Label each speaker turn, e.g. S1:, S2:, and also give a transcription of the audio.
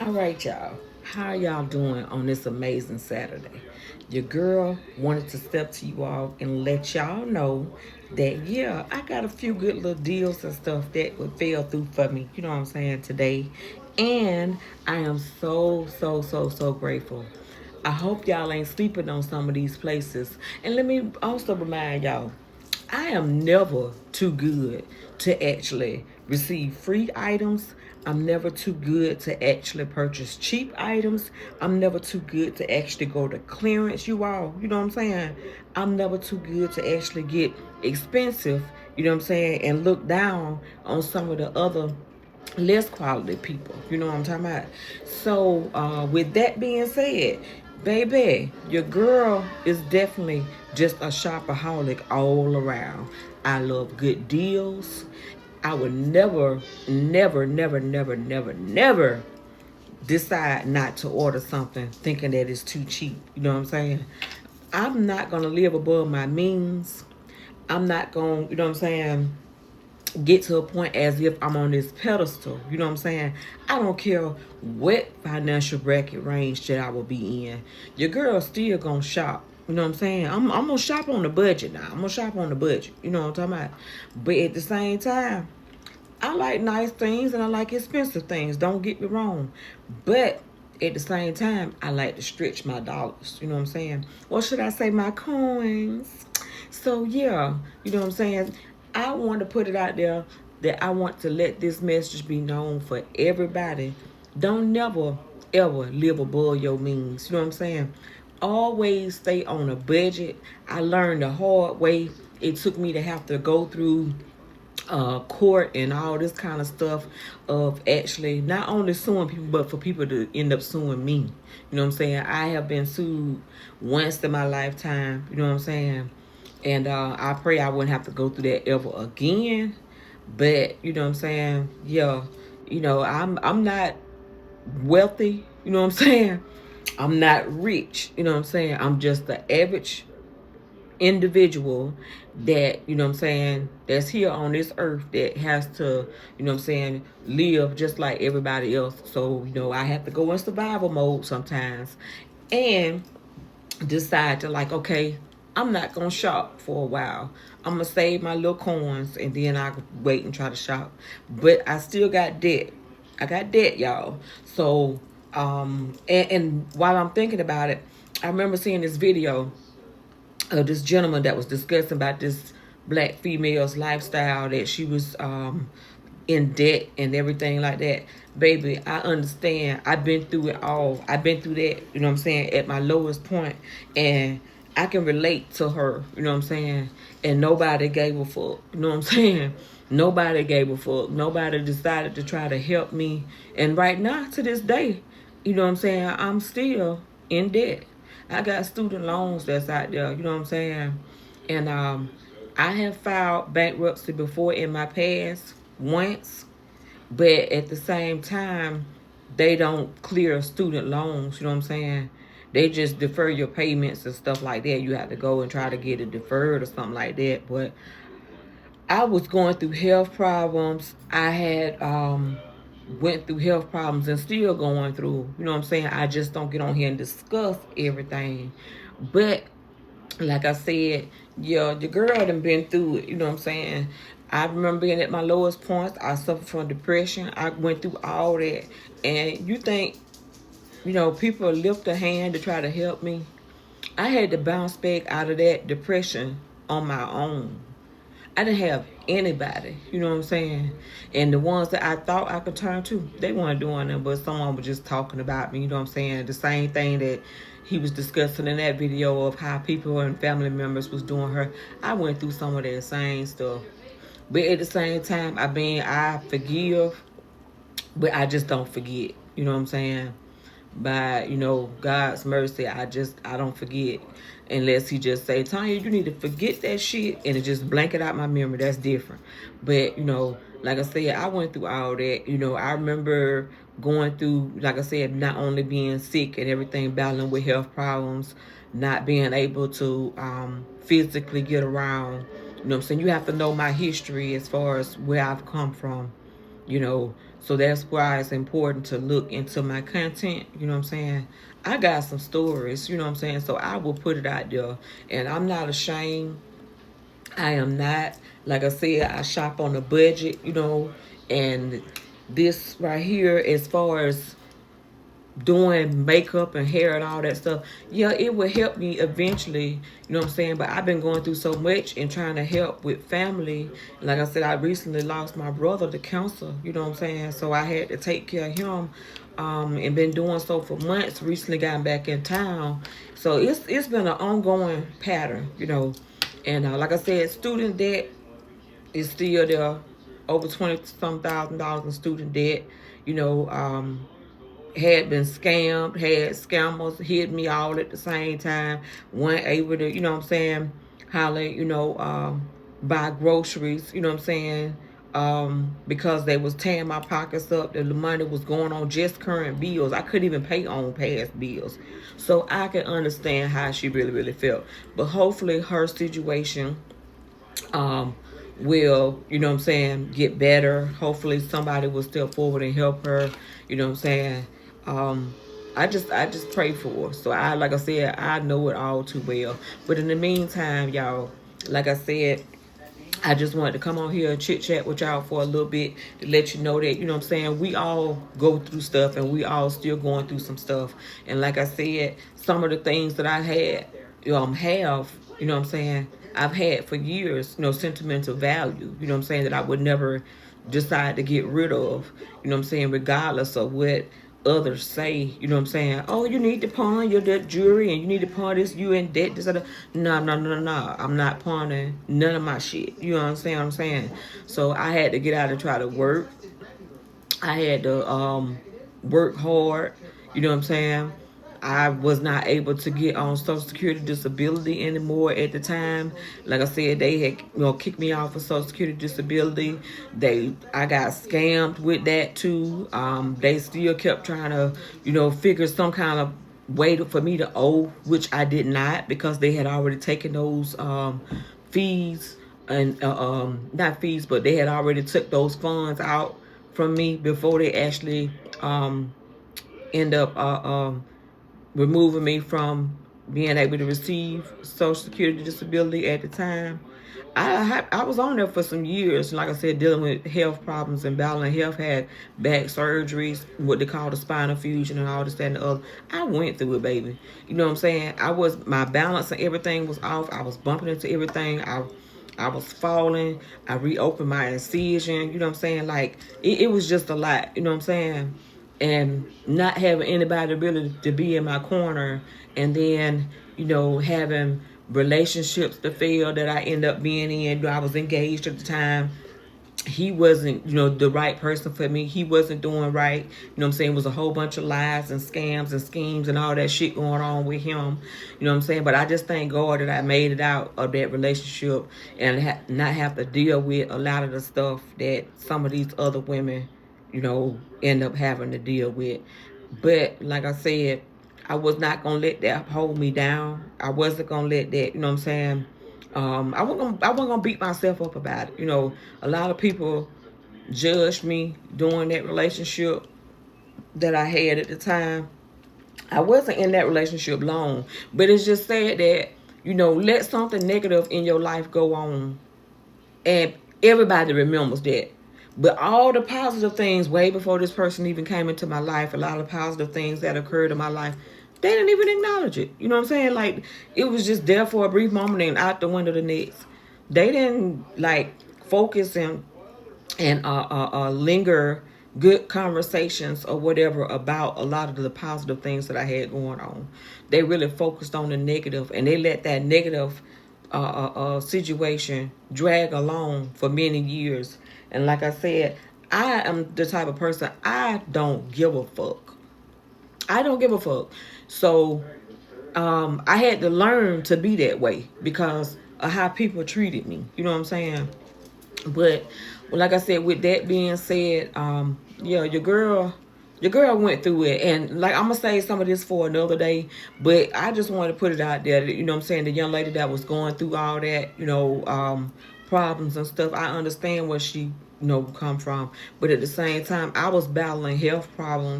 S1: All right, y'all. How y'all doing on this amazing Saturday? Your girl wanted to step to you all and let y'all know that, yeah, I got a few good little deals and stuff that would fell through for me, you know what I'm saying, today. And I am so grateful. I hope y'all ain't sleeping on some of these places. And let me also remind y'all, I am never too good to actually receive free items. I'm never too good to actually purchase cheap items. I'm never too good to actually go to clearance, you all. You know what I'm saying? I'm never too good to actually get expensive, you know what I'm saying, and look down on some of the other less quality people. You know what I'm talking about? So, with that being said, baby, your girl is definitely just a shopaholic all around. I love good deals. I would never decide not to order something thinking that it's too cheap. You know what I'm saying? I'm not gonna live above my means. I'm not gonna, you know what I'm saying, get to a point as if I'm on this pedestal. You know what I'm saying? I don't care what financial bracket range that I will be in. Your girl still gonna shop. You know what I'm saying? I'm gonna shop on the budget now. I'm gonna shop on the budget. You know what I'm talking about? But at the same time, I like nice things and I like expensive things. Don't get me wrong. But at the same time, I like to stretch my dollars. You know what I'm saying? Or should I say my coins? So yeah, you know what I'm saying? I want to put it out there that I want to let this message be known for everybody. Don't never ever live above your means. You know what I'm saying? Always stay on a budget. I learned the hard way. It took me to have to go through court and all this kind of stuff of actually not only suing people but for people to end up suing me. You know what I'm saying? I have been sued once in my lifetime. You know what I'm saying? And I pray I wouldn't have to go through that ever again. But you know what I'm saying? Yeah, I'm not wealthy. You know what I'm saying? I'm not rich. You know what I'm saying? I'm just the average individual that, you know what I'm saying, that's here on this earth that has to, you know what I'm saying, live just like everybody else. So, I have to go in survival mode sometimes and decide to, like, okay, I'm not gonna shop for a while. I'm gonna save my little coins and then I wait and try to shop. But I still got debt. I got debt, y'all. So and while I'm thinking about it, I remember seeing this video of this gentleman that was discussing about this black female's lifestyle, that she was in debt and everything like that. Baby, I understand. I've been through it all. I've been through that, you know what I'm saying, at my lowest point. And I can relate to her, you know what I'm saying? And nobody gave a fuck, you know what I'm saying? Nobody gave a fuck. Nobody decided to try to help me. And right now, to this day, you know what I'm saying, I'm still in debt. I got student loans that's out there, you know what I'm saying? And I have filed bankruptcy before in my past once, but at the same time, they don't clear student loans, you know what I'm saying? They just defer your payments and stuff like that. You have to go and try to get it deferred or something like that. But I was going through health problems. I had went through health problems and still going through. You know what I'm saying? I just don't get on here and discuss everything. But like I said, yeah, the girl done been through it. You know what I'm saying? I remember being at my lowest points. I suffered from depression. I went through all that. And you think, people lift a hand to try to help me. I had to bounce back out of that depression on my own. I didn't have anybody, you know what I'm saying? And the ones that I thought I could turn to, they weren't doing it, but someone was just talking about me, you know what I'm saying? The same thing that he was discussing in that video of how people and family members was doing her. I went through some of that same stuff. But at the same time, I forgive, but I just don't forget, you know what I'm saying? By God's mercy, I don't forget unless he just say, Tanya, you need to forget that shit, and it just blanket out my memory. That's different. But like I said, I went through all that. I remember going through, like I said, not only being sick and everything, battling with health problems, not being able to physically get around. You know what I'm saying? You have to know my history as far as where I've come from. you know. So that's why it's important to look into my content, you know what I'm saying? I got some stories, you know what I'm saying? So I will put it out there. And I'm not ashamed. I am not. Like I said, I shop on a budget, you know. And this right here, as far as doing makeup and hair and all that stuff, yeah, it will help me eventually, you know what I'm saying? But I've been going through so much and trying to help with family. Like I said, I recently lost my brother to cancer, you know what I'm saying? So I had to take care of him, and been doing so for months. Recently gotten back in town. So it's been an ongoing pattern, you know. And like I said, student debt is still there, over 20 some $1,000 in student debt, you know. Had been scammed, had scammers hit me all at the same time, weren't able to, you know what I'm saying, holler, you know, buy groceries, you know what I'm saying, because they was tearing my pockets up. The money was going on just current bills. I couldn't even pay on past bills. So I can understand how she really, really felt. But hopefully her situation um, will, you know what I'm saying, get better. Hopefully somebody will step forward and help her, you know what I'm saying. Um, I just pray for her. So I, like I said, I know it all too well. But in the meantime, y'all, like I said, I just wanted to come on here and chit chat with y'all for a little bit to let you know that, you know what I'm saying, we all go through stuff and we all still going through some stuff. And like I said, some of the things that I had have, you know what I'm saying, I've had for years, you know, sentimental value, you know what I'm saying, that I would never decide to get rid of, you know what I'm saying, regardless of what others say, you know what I'm saying? Oh, you need to pawn your debt jewelry and you need to pawn this, you in debt, this other. No, no, no, no. I'm not pawning none of my shit. You know what I'm saying? So I had to get out and try to work. I had to work hard. You know what I'm saying? I was not able to get on Social Security disability anymore at the time. Like I said, they had kicked me off of Social Security disability. I got scammed with that too. They still kept trying to figure some kind of way for me to owe, which I did not, because they had already taken those fees and not fees, but they had already took those funds out from me before they actually end up removing me from being able to receive Social Security disability at the time. I was on there for some years, like I said, dealing with health problems and battling health, had back surgeries, what they call the spinal fusion and all this, that, and the other. I went through it, baby. You know what I'm saying? My balance and everything was off. I was bumping into everything. I was falling. I reopened my incision. You know what I'm saying? Like, it was just a lot. You know what I'm saying? And not having anybody really to be in my corner, and then having relationships to fail that I end up being in. I was engaged at the time. He wasn't the right person for me. He wasn't doing right. What I'm saying? It was a whole bunch of lies and scams and schemes and all that shit going on with him. You know what I'm saying? But I just thank God that I made it out of that relationship and not have to deal with a lot of the stuff that some of these other women end up having to deal with. But like I said, I was not gonna let that hold me down. I wasn't gonna let that, you know what I'm saying? I wasn't gonna beat myself up about it. A lot of people judged me during that relationship that I had at the time. I wasn't in that relationship long, but it's just sad that let something negative in your life go on, and everybody remembers that. But all the positive things, way before this person even came into my life, a lot of positive things that occurred in my life, they didn't even acknowledge it. You know what I'm saying? Like, it was just there for a brief moment and out the window the next. They didn't focus and linger good conversations or whatever about a lot of the positive things that I had going on. They really focused on the negative, and they let that negative situation drag along for many years. And like I said, I am the type of person, I don't give a fuck. I don't give a fuck. So I had to learn to be that way because of how people treated me. You know what I'm saying? But like I said, with that being said, yeah, your girl went through it, and like I'm gonna say some of this for another day, but I just wanted to put it out there that, you know what I'm saying, the young lady that was going through all that, problems and stuff, I understand what she come from. But at the same time, I was battling health problems